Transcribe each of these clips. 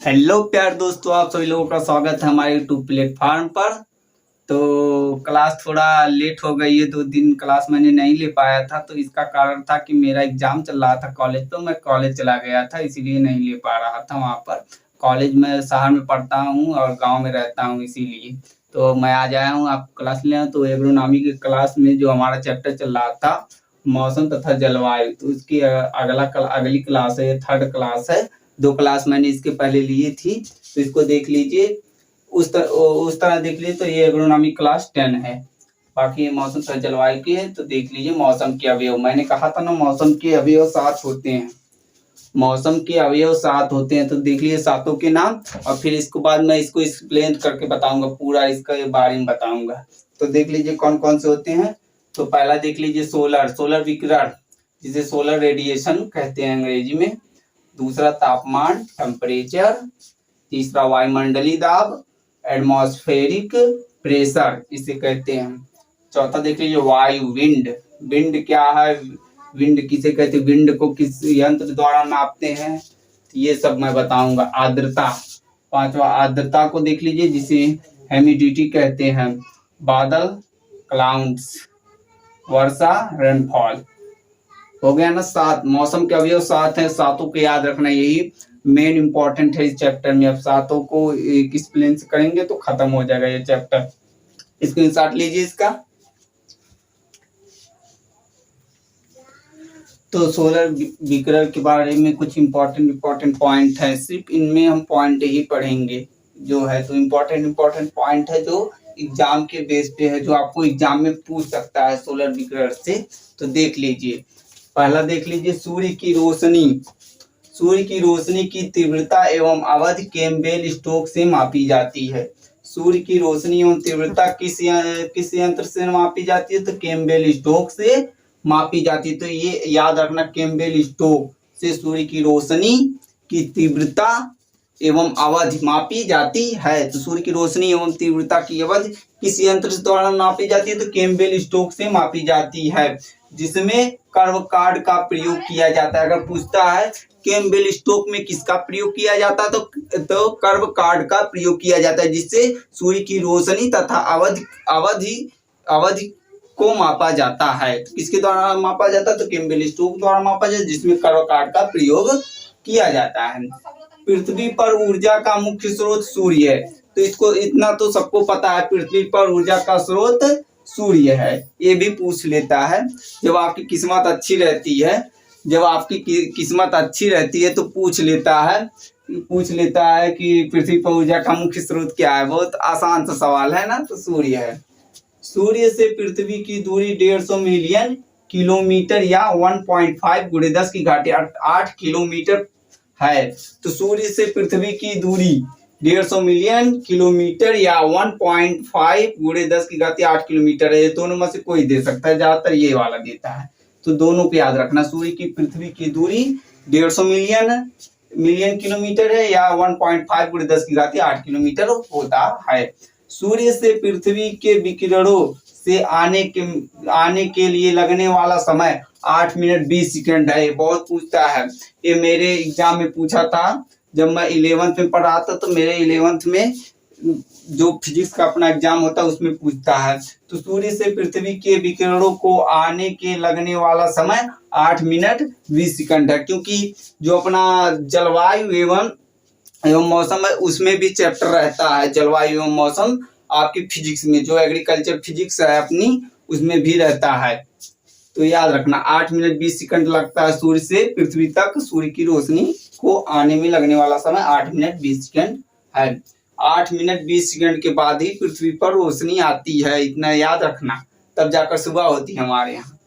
Hello प्यार दोस्तों, आप सभी लोगों का स्वागत है हमारे यूट्यूब प्लेटफॉर्म पर। तो क्लास थोड़ा लेट हो गई है, 2 दिन क्लास मैंने नहीं ले पाया था। तो इसका कारण था कि मेरा एग्जाम चल रहा था कॉलेज, तो मैं कॉलेज चला गया था, इसीलिए नहीं ले पा रहा था वहाँ पर। कॉलेज में शहर में पढ़ता हूँ और गांव में रहता हूँ, इसीलिए तो मैं आज आया हूँ आप क्लास लेना। तो एग्रोनॉमी की क्लास में जो हमारा चैप्टर चल रहा था मौसम तथा जलवायु, तो उसकी अगली क्लास है, 3rd क्लास है। 2 क्लास मैंने इसके पहले ली थी, तो इसको देख लीजिए। उस तरह देख लीजिए तो ये एग्रोनॉमी क्लास 10 है। बाकी ये मौसम तथा जलवायु की है। तो देख लीजिए मौसम के अवयव, मैंने कहा था ना मौसम के अवयव 7 होते हैं। मौसम के अवयव 7 होते हैं, तो देख लीजिए 7 के नाम, और फिर इसके बाद मैं इसको एक्सप्लेन करके बताऊंगा, पूरा इसके बारे में बताऊंगा। तो देख लीजिए कौन कौन से होते हैं। तो पहला देख लीजिए सोलर विकिरण, जिसे सोलर रेडिएशन कहते हैं अंग्रेजी में। दूसरा तापमान, टेम्परेचर। तीसरा वायुमंडलीय दाब, एटमॉस्फेरिक प्रेशर इसे कहते हैं। चौथा देख लीजिए वायु, विंड क्या है, विंड किसे कहते हैं, विंड को किस यंत्र द्वारा नापते हैं, ये सब मैं बताऊंगा। आर्द्रता, पांचवा आर्द्रता को देख लीजिए, जिसे ह्यूमिडिटी कहते हैं। बादल, क्लाउड्स। वर्षा, रेनफॉल। हो गया ना 7 मौसम के अवयव 7 हैं, 7 को याद रखना, यही मेन इंपॉर्टेंट है इस चैप्टर में। अब 7 को एक एक्सप्लेन करेंगे तो खत्म हो जाएगा ये चैप्टर। स्क्रीनशॉट लीजिए इसका। तो सोलर विकिरण के बारे में कुछ इंपॉर्टेंट पॉइंट है, सिर्फ इनमें हम पॉइंट ही पढ़ेंगे जो है। तो इंपॉर्टेंट पॉइंट है जो एग्जाम के बेस पे है, जो आपको एग्जाम में पूछ सकता है सोलर विकिरण से। तो देख लीजिए, पहला देख लीजिए सूर्य की रोशनी की तीव्रता एवं अवधि कैम्बेल स्टोक से मापी जाती है। सूर्य की रोशनी एवं तीव्रता किस यंत्र से मापी जाती है, तो कैम्बेल स्टोक से मापी जाती है। तो ये याद रखना, कैम्बेल स्टोक से सूर्य की रोशनी की तीव्रता एवं अवधि मापी जाती है। तो सूर्य की रोशनी एवं तीव्रता की अवधि किस यंत्र द्वारा मापी जाती है, तो कैम्बेल स्टोक से मापी जाती है, जिसमें कर्व कार्ड का प्रयोग किया जाता है। अगर पूछता है कैम्बेल स्टोक में किसका प्रयोग किया जाता है, तो कर्व कार्ड का प्रयोग किया जाता है, जिससे सूर्य की रोशनी तथा अवधि को मापा जाता है। तो किसके द्वारा मापा जाता है, तो कैम्बेल स्टोक द्वारा मापा जाता है, जिसमें कर्व कार्ड का प्रयोग किया जाता है। पृथ्वी पर ऊर्जा का मुख्य स्रोत सूर्य है। तो इसको इतना तो सबको पता है, पृथ्वी पर ऊर्जा का स्रोत सूर्य है। ये भी पूछ लेता है। जब आपकी किस्मत अच्छी रहती है तो पूछ लेता है कि पृथ्वी पर ऊर्जा का मुख्य स्रोत क्या है। बहुत आसान सा सवाल है ना, तो सूर्य है। सूर्य से पृथ्वी की दूरी 150 मिलियन किलोमीटर या 1.5 × 10⁸ किलोमीटर है। तो सूर्य से पृथ्वी की दूरी 150 मिलियन किलोमीटर या 1.5 × 10⁸ किलोमीटर है। ये दोनों में से कोई दे सकता है, ज्यादातर ये वाला देता है। तो दोनों को याद रखना, सूर्य की पृथ्वी की दूरी 150 मिलियन किलोमीटर है या 1.5 × 10⁸ किलोमीटर होता है। सूर्य से पृथ्वी के विकिरणों से आने के लिए लगने वाला समय 8 मिनट 20 सेकंड है। बहुत पूछता है, ये मेरे एग्जाम में पूछा था जब मैं 11th में पढ़ा था। तो मेरे 11th में जो फिजिक्स का अपना एग्जाम होता है उसमें पूछता है। तो सूर्य से पृथ्वी के विकिरणों को आने के लगने वाला समय 8 मिनट 20 सेकंड है। क्योंकि जो अपना जलवायु एवं मौसम है, उसमें भी चैप्टर रहता है जलवायु एवं मौसम, आपकी फिजिक्स में जो एग्रीकल्चर फिजिक्स है अपनी, उसमें भी रहता है। तो याद रखना 8 मिनट 20 सेकंड लगता है सूर्य से पृथ्वी तक। सूर्य की रोशनी को आने में लगने वाला समय 8 मिनट 20 सेकंड है। 8 मिनट 20 सेकंड के बाद ही पृथ्वी पर रोशनी आती है, इतना याद रखना, तब जाकर सुबह होती है हमारे यहाँ।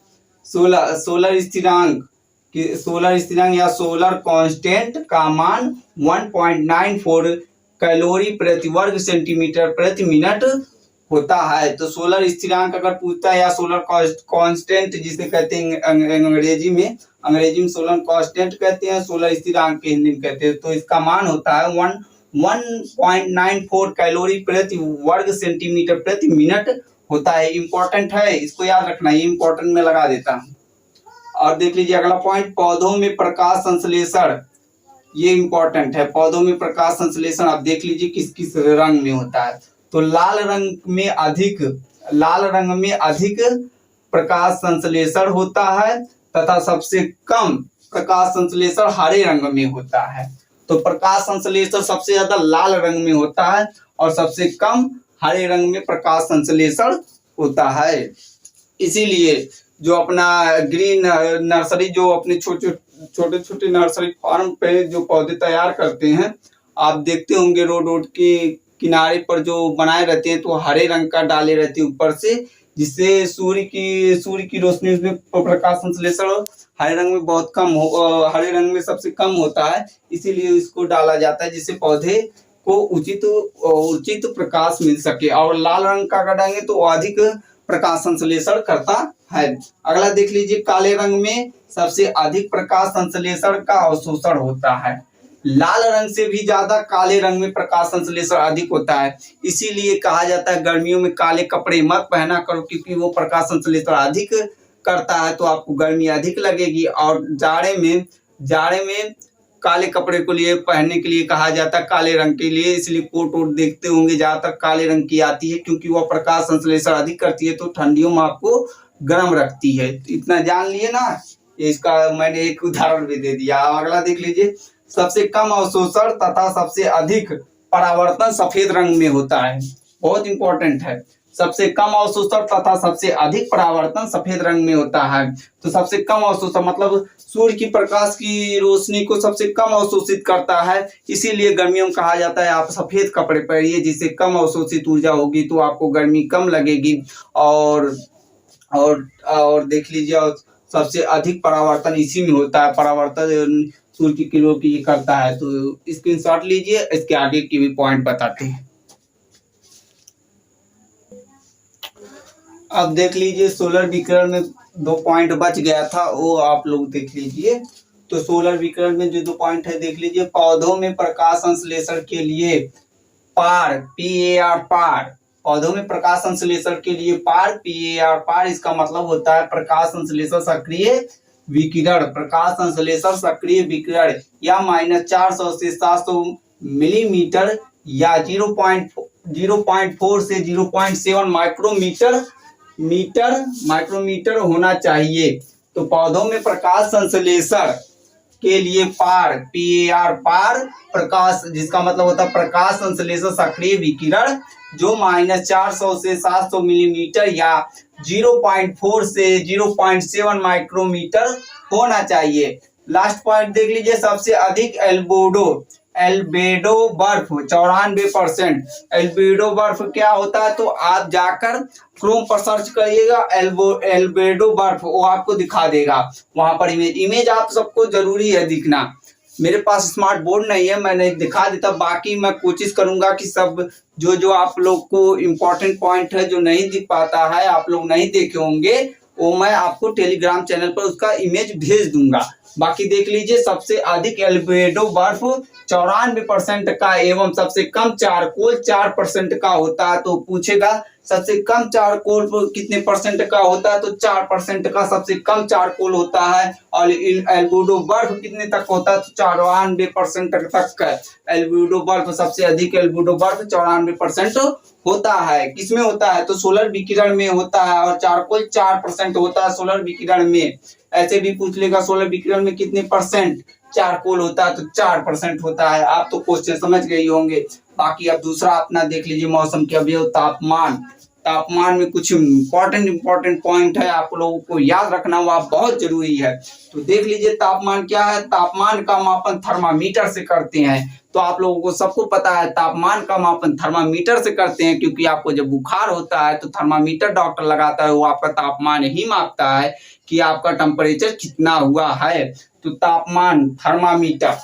सोलर स्थिरांक या सोलर कांस्टेंट का मान 1.94 कैलोरी प्रति वर्ग सेंटीमीटर प्रति मिनट होता है। तो सोलर स्थिरांक अगर पूछता है, या सोलर कांस्टेंट जिसे कहते हैं अंग्रेजी में सोलर कांस्टेंट कहते हैं, सोलर स्थिरांक के हिंदी में कहते हैं। तो इसका मान होता है 1.94 कैलोरी प्रति वर्ग सेंटीमीटर प्रति मिनट होता है। इंपॉर्टेंट है, इसको याद रखना, ये इंपॉर्टेंट में लगा देता हूँ। और देख लीजिए अगला पॉइंट, पौधों में प्रकाश संश्लेषण ये इंपॉर्टेंट है। पौधों में प्रकाश संश्लेषण आप देख लीजिए किस किस रंग में होता है। तो लाल रंग में अधिक प्रकाश संश्लेषण होता है तथा सबसे कम प्रकाश संश्लेषण हरे रंग में होता है। तो प्रकाश संश्लेषण सबसे ज्यादा लाल रंग में होता है और सबसे कम हरे रंग में प्रकाश संश्लेषण होता है। इसीलिए जो अपना ग्रीन नर्सरी, जो अपने छोटे छोटे नर्सरी फार्म पे जो पौधे तैयार करते हैं, आप देखते होंगे रोड के किनारे पर जो बनाए रहते हैं तो हरे रंग का डाले रहते हैं ऊपर से, जिससे सूर्य की रोशनी उसमें प्रकाश संश्लेषण हरे रंग में बहुत कम हरे रंग में सबसे कम होता है, इसीलिए इसको डाला जाता है जिससे पौधे को उचित प्रकाश मिल सके। और लाल रंग का डालेंगे तो अधिक प्रकाश संश्लेषण करता है। अगला देख लीजिए, काले रंग में सबसे अधिक प्रकाश संश्लेषण का अवशोषण होता है। लाल रंग से भी ज्यादा काले रंग में प्रकाश संश्लेषण अधिक होता है, इसीलिए कहा जाता है गर्मियों में काले कपड़े मत पहना करो, क्योंकि वो प्रकाश संश्लेषण अधिक करता है तो आपको गर्मी अधिक लगेगी। और जाड़े में काले कपड़े को लिए पहनने के लिए कहा जाता है, काले रंग के लिए, इसलिए कोट वोट देखते होंगे ज्यादातर काले रंग की आती है, क्योंकि वह प्रकाश संश्लेषण अधिक करती है तो ठंडियों में आपको गर्म रखती है। तो इतना जान लिए ना, इसका मैंने एक उदाहरण भी दे दिया। अगला देख लीजिए, सबसे कम अवशोषण तथा सबसे अधिक परावर्तन सफेद रंग में होता है। बहुत इंपॉर्टेंट है, सबसे कम अवशोषण तथा सबसे अधिक परावर्तन सफेद रंग में होता है। तो सबसे कम अवशोषण मतलब सूर्य की प्रकाश की रोशनी को सबसे कम अवशोषित करता है, इसीलिए गर्मियों में कहा जाता है आप सफेद कपड़े पहनिए, जिससे कम अवशोषित ऊर्जा होगी तो आपको गर्मी कम लगेगी। और देख लीजिए, और सबसे अधिक परावर्तन इसी में होता है, परावर्तन सूर्य की किरणों की करता है। तो स्क्रीनशॉट लीजिए, इसके आगे की भी पॉइंट बताते हैं। अब देख लीजिए, सोलर विकिरण में 2 पॉइंट बच गया था, वो आप लोग देख लीजिए। तो सोलर विकिरण में जो 2 पॉइंट है देख लीजिए, पौधों में प्रकाश संश्लेषण के लिए पार, PAR पार, पौधों में प्रकाश संश्लेषण के लिए पार, PAR पार, इसका मतलब होता है प्रकाश संश्लेषण सक्रिय विकिरण। प्रकाश संश्लेषण सक्रिय विकिरण या -400 से 700 मिलीमीटर या 0.4 से 0.7 माइक्रोमीटर होना चाहिए। तो पौधों में प्रकाश संश्लेषण के लिए पार, PAR पार प्रकाश, जिसका मतलब होता है प्रकाश संश्लेषण सक्रिय विकिरण, जो -400 से 700 मिलीमीटर या 0.4 से 0.7 माइक्रोमीटर होना चाहिए। लास्ट पॉइंट देख लीजिए, सबसे अधिक एल्बेडो बर्फ 94%। एल्बेडो बर्फ क्या होता है, तो आप जाकर क्रोम पर सर्च करिएगा एल्बेडो बर्फ, वो आपको दिखा देगा वहां पर इमेज आप सबको जरूरी है दिखना। मेरे पास स्मार्ट बोर्ड नहीं है, मैंने दिखा देता, बाकी मैं कोशिश करूंगा कि सब जो आप लोग को इम्पोर्टेंट पॉइंट है जो नहीं दिख पाता है, आप लोग नहीं देखे होंगे, वो मैं आपको टेलीग्राम चैनल पर उसका इमेज भेज दूंगा। बाकी देख लीजिए, सबसे अधिक एल्बेडो बर्फ 94% का एवं सबसे कम चारकोल 4% का होता है। तो पूछेगा सबसे कम चारकोल कितने परसेंट का होता है, तो 4% का सबसे कम चारकोल होता है। और एल्बेडो बर्फ कितने तक होता है, तो 94% तक का एल्बेडो बर्फ, सबसे अधिक एल्बेडो बर्फ 94% होता है। किसमें होता है, तो सोलर विकिरण में होता है, और चारकोल 4% होता है सोलर विकिरण में। ऐसे भी पूछ लेगा सोलर विकिरण में कितने परसेंट चारकोल होता है, तो 4% होता है। आप तो क्वेश्चन समझ गए होंगे। बाकी अब दूसरा अपना देख लीजिए, मौसम के अवयव तापमान में कुछ इम्पोर्टेंट पॉइंट है, आप लोगों को याद रखना हुआ बहुत जरूरी है। तो देख लीजिए, तापमान क्या है, तापमान का मापन थर्मामीटर से करते हैं। तो आप लोगों को सबको पता है तापमान का मापन थर्मामीटर से करते हैं, क्योंकि आपको जब बुखार होता है तो थर्मामीटर डॉक्टर लगाता है, वो आपका तापमान ही मापता है कि आपका टेम्परेचर कितना हुआ है। तो तापमान थर्मामीटर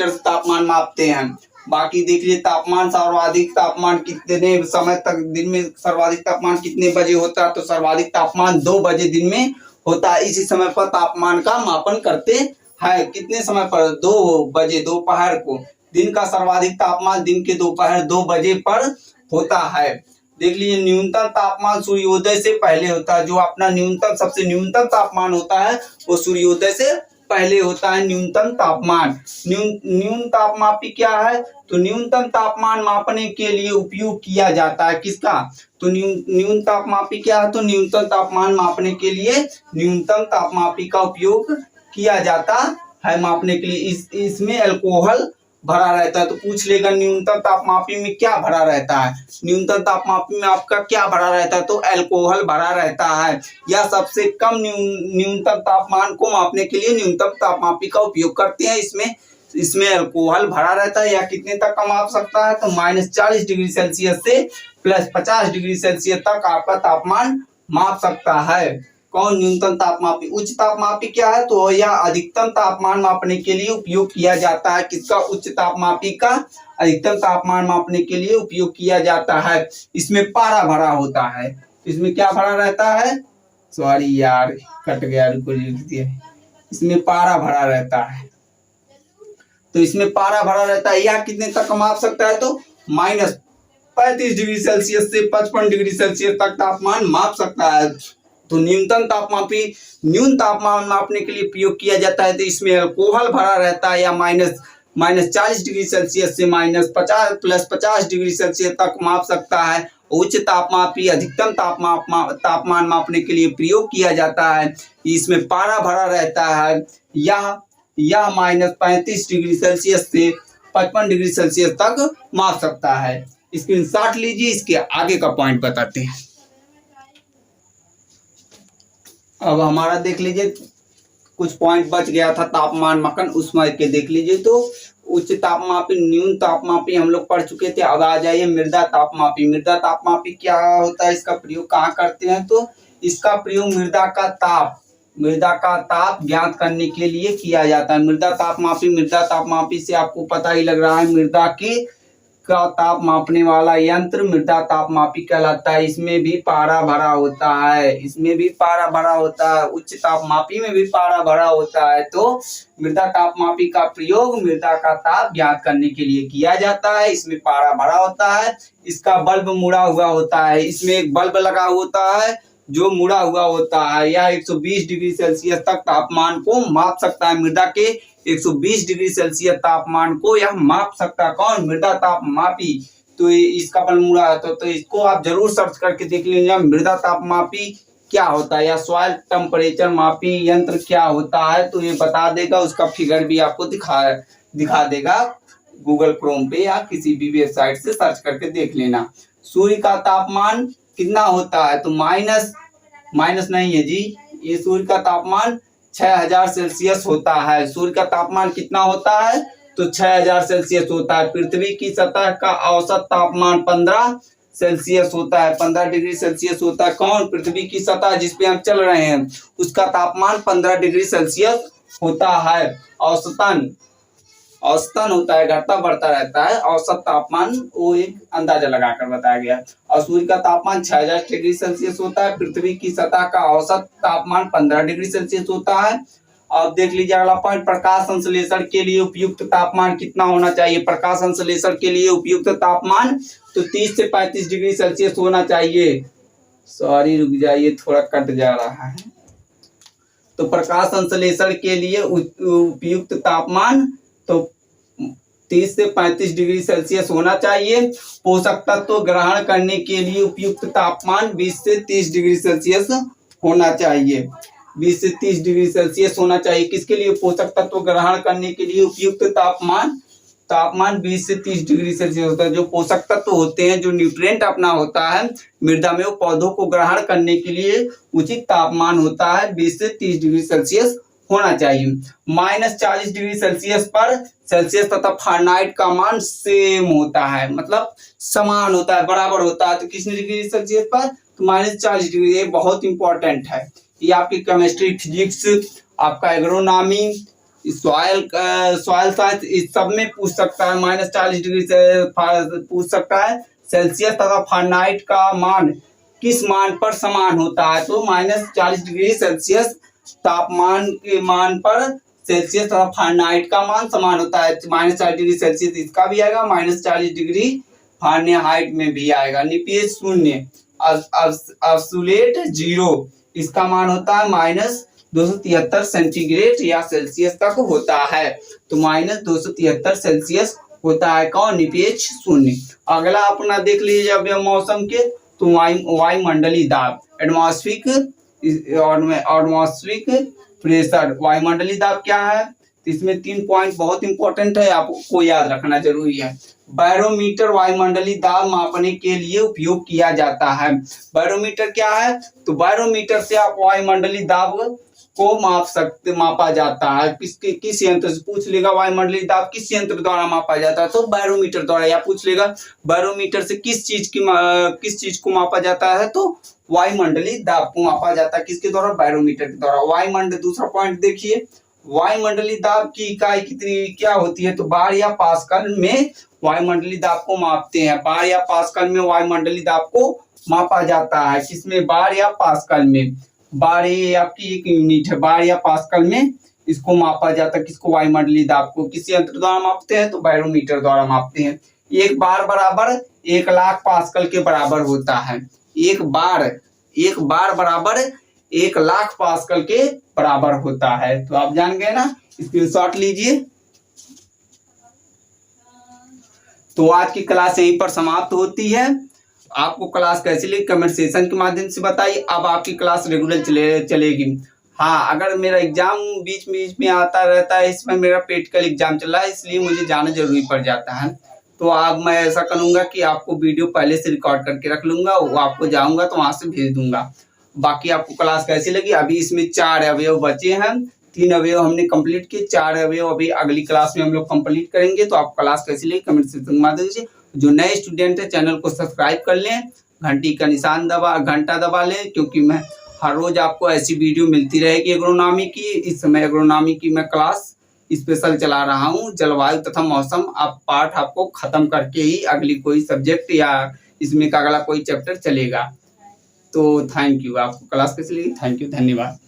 से तापमान मापते हैं। बाकी देख लीजिए, तापमान, सर्वाधिक तापमान कितने समय तक दिन में, सर्वाधिक तापमान कितने बजे होता है, तो सर्वाधिक तापमान 2 बजे दिन में होता है। इसी समय पर तापमान का मापन करते हैं। कितने समय पर, 2 बजे दोपहर को। दिन का सर्वाधिक तापमान दिन के दोपहर 2 बजे पर होता है। देख लीजिए, न्यूनतम तापमान सूर्योदय से पहले होता है। जो अपना सबसे न्यूनतम तापमान होता है वो सूर्योदय से पहले होता है न्यूनतम तापमान। न्यून तापमापी क्या है? तो न्यूनतम तापमान मापने के लिए उपयोग किया जाता है किसका? तो न्यून तापमापी क्या है? तो न्यूनतम तापमान मापने के लिए न्यूनतम तापमापी का उपयोग किया जाता है मापने के लिए। इसमें अल्कोहल भरा रहता है। तो पूछ लेगा न्यूनतम तापमापी में क्या भरा रहता है? न्यूनतम तापमापी में आपका क्या भरा रहता है? तो अल्कोहल भरा रहता है। या सबसे कम न्यूनतम तापमान को मापने के लिए न्यूनतम तापमापी का उपयोग करते हैं। इसमें अल्कोहल भरा रहता है। या कितने तक का माप सकता है? तो -40 डिग्री सेल्सियस से +50 डिग्री सेल्सियस तक आपका तापमान माप सकता है। कौन? न्यूनतम तापमापी। उच्च तापमापी क्या है? तो यह अधिकतम तापमान मापने के लिए उपयोग किया जाता है। किसका? उच्च तापमापी का अधिकतम तापमान मापने के लिए उपयोग किया जाता है। इसमें पारा भरा होता है। इसमें क्या भरा रहता है? सॉरी यार, कट गया, रुको लिख दिया। इसमें पारा भरा रहता है। तो इसमें पारा भरा रहता है। यह कितने तक माप सकता है? तो -35 डिग्री सेल्सियस से 55 डिग्री सेल्सियस तक तापमान माप सकता है। तो न्यूनतम तापमापी न्यून तापमान मापने के लिए प्रयोग किया जाता है। तो इसमें अल्कोहल भरा रहता है। या -40 डिग्री सेल्सियस से +50 डिग्री सेल्सियस तक माप सकता है। उच्च तापमापी अधिकतम तापमान मापने के लिए प्रयोग किया जाता है। इसमें पारा भरा रहता है। यह -35 डिग्री सेल्सियस से 55 डिग्री सेल्सियस तक माप सकता है। स्क्रीनशॉट लीजिए, इसके आगे का पॉइंट बताते हैं। अब हमारा देख लीजिए, कुछ पॉइंट बच गया था तापमान मापन, उसमें के देख लीजिए। तो उच्च तापमापी, न्यून तापमापी हम लोग पढ़ चुके थे। अब आ जाइए मृदा तापमापी। मृदा तापमापी क्या होता है? इसका प्रयोग कहाँ करते हैं? तो इसका प्रयोग मृदा का ताप ज्ञात करने के लिए किया जाता है। मृदा तापमापी से आपको पता ही लग रहा है, मृदा का ताप मापने वाला यंत्र मृदा तापमापी कहलाता है। इसमें भी पारा भरा होता है। उच्च तापमापी में भी पारा भरा होता है। तो मृदा तापमापी का प्रयोग मृदा का ताप ज्ञात करने के लिए किया जाता है। इसमें पारा भरा होता है। इसका बल्ब मुड़ा हुआ होता है। इसमें एक बल्ब लगा होता है जो मुड़ा हुआ होता है। यह 120 डिग्री सेल्सियस तक तापमान को माप सकता है। मृदा के 120 डिग्री सेल्सियस तापमान को यह माप सकता है। कौन? मृदा तापमापी। तो इसका बल्ब मुड़ा है। तो इसको आप जरूर सर्च करके देख लीजिए, मृदा तापमापी क्या होता है या सॉइल टेम्परेचर मापी यंत्र क्या होता है। तो ये बता देगा, उसका फिगर भी आपको दिखा देगा गूगल क्रोम पे या किसी भी वेबसाइट से सर्च करके देख लेना। सूर्य का तापमान कितना होता है? तो माइनस नहीं है जी, ये सूर्य का तापमान 6000 सेल्सियस होता है। सूर्य का तापमान कितना होता है? तो 6000 सेल्सियस होता है। पृथ्वी की सतह का औसत तापमान 15 सेल्सियस होता है, 15 डिग्री सेल्सियस होता है। कौन? पृथ्वी की सतह जिस पे हम चल रहे हैं उसका तापमान 15 डिग्री सेल्सियस होता है। औसतन होता है, घटता बढ़ता रहता है। औसत तापमान वो एक अंदाजा लगाकर बताया गया है। और सूर्य का तापमान 6000 डिग्री सेल्सियस होता है। पृथ्वी की सतह का औसत तापमान 15 डिग्री सेल्सियस होता है। अब देख लीजिए अगला पॉइंट, प्रकाश संश्लेषण के लिए उपयुक्त तापमान कितना होना चाहिए? प्रकाश संश्लेषण के लिए उपयुक्त तापमान तो 30 से 35 डिग्री सेल्सियस होना चाहिए। सॉरी, रुक जाइए, थोड़ा कट जा रहा है। तो प्रकाश संश्लेषण के लिए उपयुक्त तापमान तो 30 से 35 डिग्री सेल्सियस होना चाहिए। पोषक तत्व ग्रहण करने के लिए उपयुक्त तापमान 20 से 30 डिग्री सेल्सियस होना चाहिए। 20 से 30 डिग्री सेल्सियस होना चाहिए। किसके लिए? पोषक तत्व ग्रहण करने के लिए उपयुक्त तापमान 20 से 30 डिग्री सेल्सियस होता है। जो पोषक तत्व होते हैं, जो न्यूट्रिएंट अपना होता है मृदा में, वो पौधों को ग्रहण करने के लिए उचित तापमान होता है 20 से 30 डिग्री सेल्सियस होना चाहिए। -40 डिग्री सेल्सियस पर सेल्सियस तथा फ़ारेनहाइट का मान सेम होता है, मतलब समान होता है, बराबर होता है। तो कितने डिग्री सेल्सियस पर? तो -40 डिग्री। ये बहुत इंपॉर्टेंट है। ये आपकी केमिस्ट्री, फिजिक्स, आपका एग्रोनॉमी, सॉइल साइंस, इस सब में पूछ सकता है। -40 डिग्री से पूछ सकता है। सेल्सियस तथा फ़ारेनहाइट का मान किस मान पर समान होता है? तो -40 डिग्री सेल्सियस तापमान के मान पर सेल्सियस तथा फ़ारेनहाइट का मान समान होता है। -40 डिग्री सेल्सियस इसका भी आएगा, -40 डिग्री फ़ारेनहाइट में भी आएगा। निपेश शून्य, एब्सोल्यूट 0, इसका मान होता है 273 सेंटीग्रेड या सेल्सियस तक होता है। तो -273 सेल्सियस होता है कौन, निपेक्ष शून्य। अगला अपना देख लीजिए अब यह मौसम के, तो वायुमंडलीय दाब, एटमॉस्फेरिक प्रेशर। वायुमंडलीय दाब क्या है, तो इसमें 3 पॉइंट बहुत इंपॉर्टेंट है, आपको याद रखना जरूरी है। बैरोमीटर वायुमंडलीय दाब मापने के लिए उपयोग किया जाता है। बैरोमीटर क्या है, तो बैरोमीटर से आप वायुमंडलीय दाब को मापा जाता है। किस यंत्र से पूछ लेगा, वायुमंडलीय दाब किस यंत्र द्वारा मापा जाता है, तो बैरोमीटर द्वारा। या पूछ लेगा बैरोमीटर से किस चीज को मापा जाता है, तो वायुमंडलीय दाब को मापा जाता है। किसके द्वारा, बैरोमीटर के द्वारा। वायुमंडल, दूसरा पॉइंट देखिए, वायुमंडलीय दाब की इकाई कितनी क्या होती है, तो बार या पास्कल में वायुमंडलीय दाब को मापते हैं। बार या पास्कल में वायुमंडलीय दाब को मापा जाता है। किसमें, बार या पास्कल में। बार ये आपकी एक यूनिट है, बार या पास्कल में इसको मापा जाता है। किसको, वायुमंडलीय दाब को। किस यंत्र द्वारा मापते हैं, तो बैरोमीटर द्वारा मापते हैं। एक बार बराबर 1,00,000 पास्कल के बराबर होता है। एक बार बराबर 1,00,000 पास्कल के बराबर होता है। तो आप जान गए ना, स्क्रीनशॉट लीजिए। तो आज की क्लास यहीं पर समाप्त होती है। आपको क्लास कैसी लगी कमेंट सेक्शन के माध्यम से बताइए। अब आपकी क्लास रेगुलर चलेगी। हाँ, अगर मेरा एग्जाम बीच में आता रहता है, इसमें मेरा प्रैक्टिकल एग्जाम चल रहा है, इसलिए मुझे जाना जरूरी पड़ जाता है। तो अब मैं ऐसा करूंगा कि आपको वीडियो पहले से रिकॉर्ड करके रख लूंगा, वो आपको जाऊंगा तो वहां से भेज दूंगा। बाकी आपको क्लास कैसी लगी, अभी इसमें 4 अवयव बचे हैं। 3 अवयव हमने कंप्लीट किए, 4 अवयव अभी अगली क्लास में हम लोग कंप्लीट करेंगे। तो आपको क्लास कैसी लगी कमेंट सेक्शन में मार दीजिए। जो नए स्टूडेंट है चैनल को सब्सक्राइब कर लें, घंटी का निशान घंटा दबा लें, क्योंकि मैं हर रोज आपको ऐसी वीडियो मिलती रहेगी एग्रोनॉमी की। इस समय एग्रोनॉमी की मैं क्लास स्पेशल चला रहा हूँ। जलवायु तथा मौसम आप पाठ आपको खत्म करके ही अगली कोई सब्जेक्ट या इसमें का अगला कोई चैप्टर चलेगा। तो थैंक यू। आपको क्लास कैसी लगी, थैंक यू, धन्यवाद।